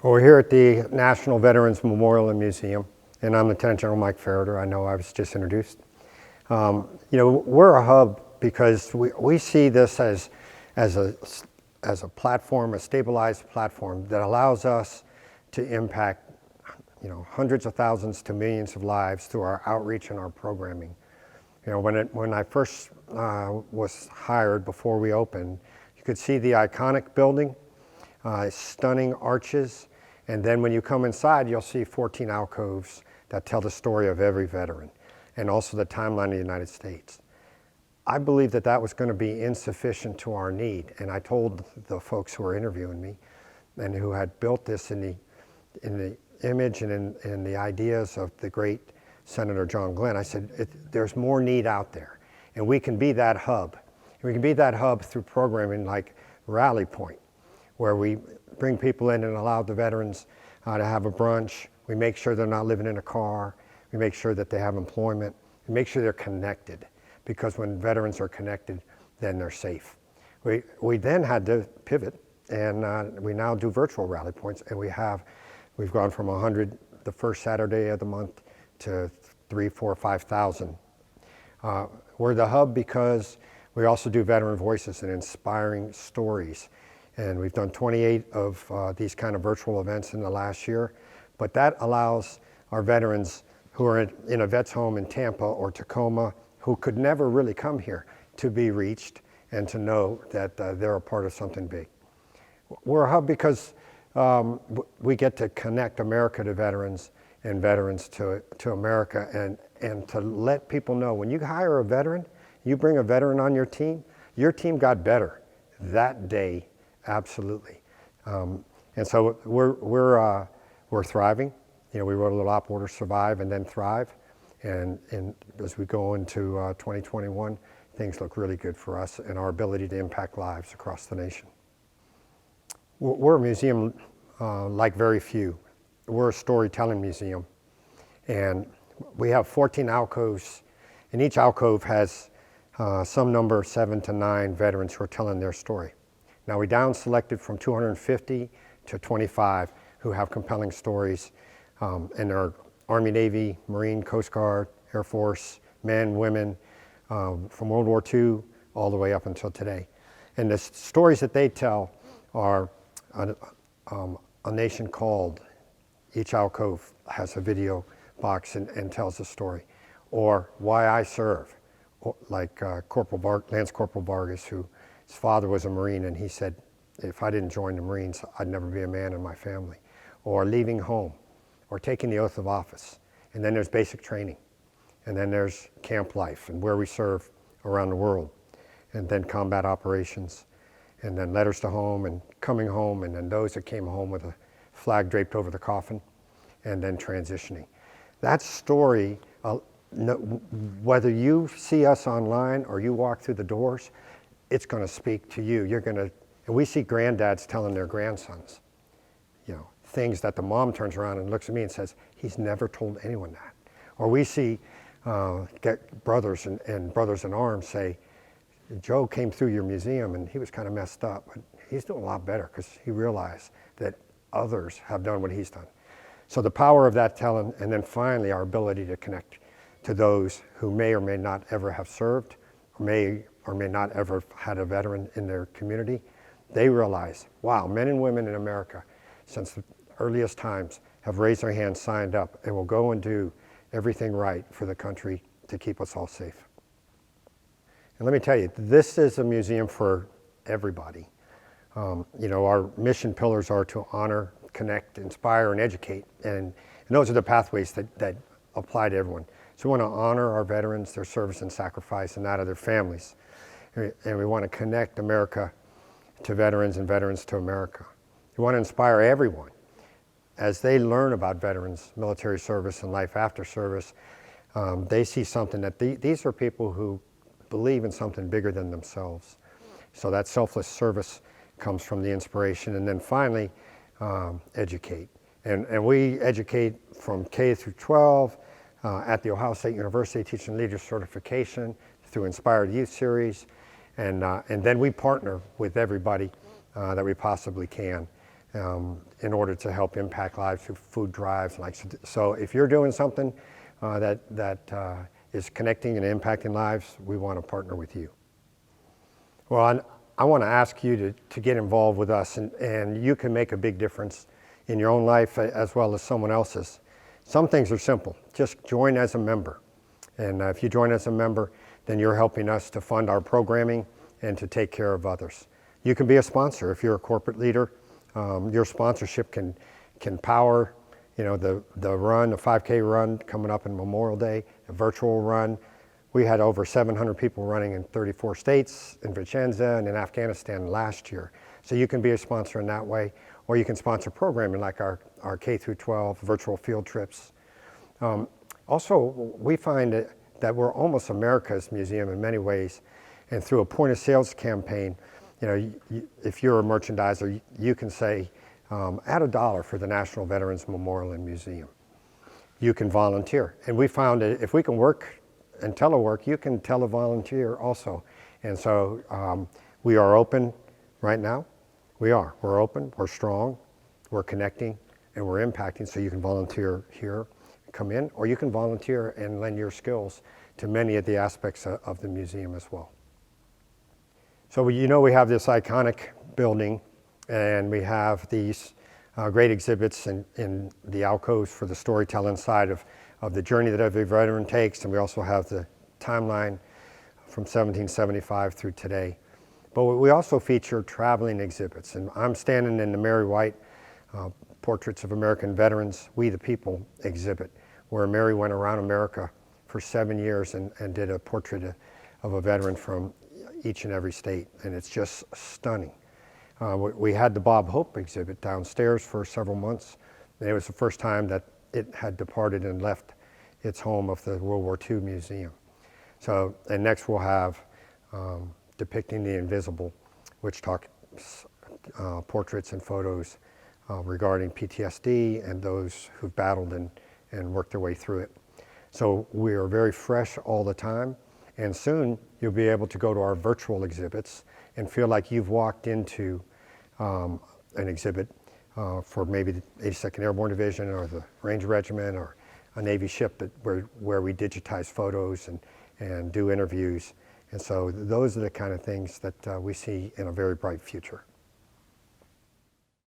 Well, we're here at the National Veterans Memorial and Museum, and I'm Lieutenant General Mike Ferriter. I know I was just introduced. We're a hub because we see this as a platform, a stabilized platform that allows us to impact, hundreds of thousands to millions of lives through our outreach and our programming. When I first was hired before we opened, you could see the iconic building, stunning arches, and then when you come inside, you'll see 14 alcoves that tell the story of every veteran and also the timeline of the United States. I believe that that was going to be insufficient to our need, and I told the folks who were interviewing me and who had built this in the image and in the ideas of the great Senator John Glenn, I said, there's more need out there, and we can be that hub. And we can be that hub through programming like Rally Point, where we bring people in and allow the veterans to have a brunch. We make sure they're not living in a car. We make sure that they have employment. We make sure they're connected, because when veterans are connected, then they're safe. We then had to pivot, and we now do virtual rally points, and we've gone from 100 the first Saturday of the month to 3,000, 4,000, 5,000. We're the hub because we also do veteran voices and inspiring stories. And we've done 28 of these kind of virtual events in the last year. But that allows our veterans who are in a vet's home in Tampa or Tacoma, who could never really come here, to be reached and to know that they're a part of something big. We're a hub because we get to connect America to veterans and veterans to America, and to let people know when you hire a veteran, you bring a veteran on your team got better that day. Absolutely. And so we're thriving. We wrote a little op order, survive and then thrive. And as we go into 2021, things look really good for us and our ability to impact lives across the nation. We're a museum like very few. We're a storytelling museum. And we have 14 alcoves, and each alcove has some number, 7 to 9 veterans who are telling their story. Now, we down selected from 250 to 25 who have compelling stories, and they're Army, Navy, Marine, Coast Guard, Air Force, men, women, from World War II all the way up until today. And the stories that they tell are a nation called. Each alcove has a video box and tells a story. Or Why I Serve, like Lance Corporal Vargas, who his father was a Marine, and he said, if I didn't join the Marines, I'd never be a man in my family. Or Leaving Home, or Taking the Oath of Office. And then there's basic training. And then there's camp life and where we serve around the world. And then combat operations. And then letters to home and coming home. And then those that came home with a flag draped over the coffin. And then transitioning. That story, whether you see us online or you walk through the doors, it's going to speak to you. And we see granddads telling their grandsons, things that the mom turns around and looks at me and says, he's never told anyone that. Or we see brothers and brothers in arms say, Joe came through your museum and he was kind of messed up, but he's doing a lot better because he realized that others have done what he's done. So the power of that telling, and then finally our ability to connect to those who may or may not ever have served, or may not ever had a veteran in their community. They realize, wow, men and women in America since the earliest times have raised their hands, signed up, and will go and do everything right for the country to keep us all safe. And let me tell you, this is a museum for everybody. Our mission pillars are to honor, connect, inspire, and educate. And those are the pathways that apply to everyone. So we want to honor our veterans, their service and sacrifice, and that of their families. And we want to connect America to veterans and veterans to America. We want to inspire everyone as they learn about veterans, military service, and life after service. They see something that these are people who believe in something bigger than themselves. So that selfless service comes from the inspiration. And then finally, educate. And we educate from K through 12 at the Ohio State University, teaching leader certification through Inspired Youth Series. And then we partner with everybody that we possibly can in order to help impact lives through food drives. So if you're doing something that is connecting and impacting lives, we want to partner with you. Well, I want to ask you to get involved with us, and you can make a big difference in your own life as well as someone else's. Some things are simple. Just join as a member. And if you join as a member, then you're helping us to fund our programming and to take care of others. You can be a sponsor if you're a corporate leader. Your sponsorship can power, the run, the 5K run coming up in Memorial Day, a virtual run. We had over 700 people running in 34 states, in Vicenza and in Afghanistan last year. So you can be a sponsor in that way, or you can sponsor programming like our K through 12 virtual field trips. Also, we find that we're almost America's museum in many ways, and through a point of sales campaign, if you're a merchandiser, you can say, add $1 for the National Veterans Memorial and Museum. You can volunteer, and we found that if we can work and telework, you can televolunteer also. And so we are open right now. We're open, we're strong, we're connecting, and we're impacting. So you can volunteer here, come in, or you can volunteer and lend your skills to many of the aspects of the museum as well. So we have this iconic building, and we have these great exhibits in the alcoves for the storytelling side of the journey that every veteran takes, and we also have the timeline from 1775 through today. But we also feature traveling exhibits, and I'm standing in the Mary White Portraits of American Veterans, We the People exhibit, where Mary went around America for 7 years and did a portrait of a veteran from each and every state, and it's just stunning. We had the Bob Hope exhibit downstairs for several months, and it was the first time that it had departed and left its home of the World War II Museum. So, and next we'll have Depicting the Invisible, which talks portraits and photos regarding PTSD and those who've battled and worked their way through it. So we are very fresh all the time, and soon you'll be able to go to our virtual exhibits and feel like you've walked into an exhibit for maybe the 82nd Airborne Division or the Ranger Regiment or a Navy ship where we digitize photos and do interviews. And so those are the kind of things that we see in a very bright future.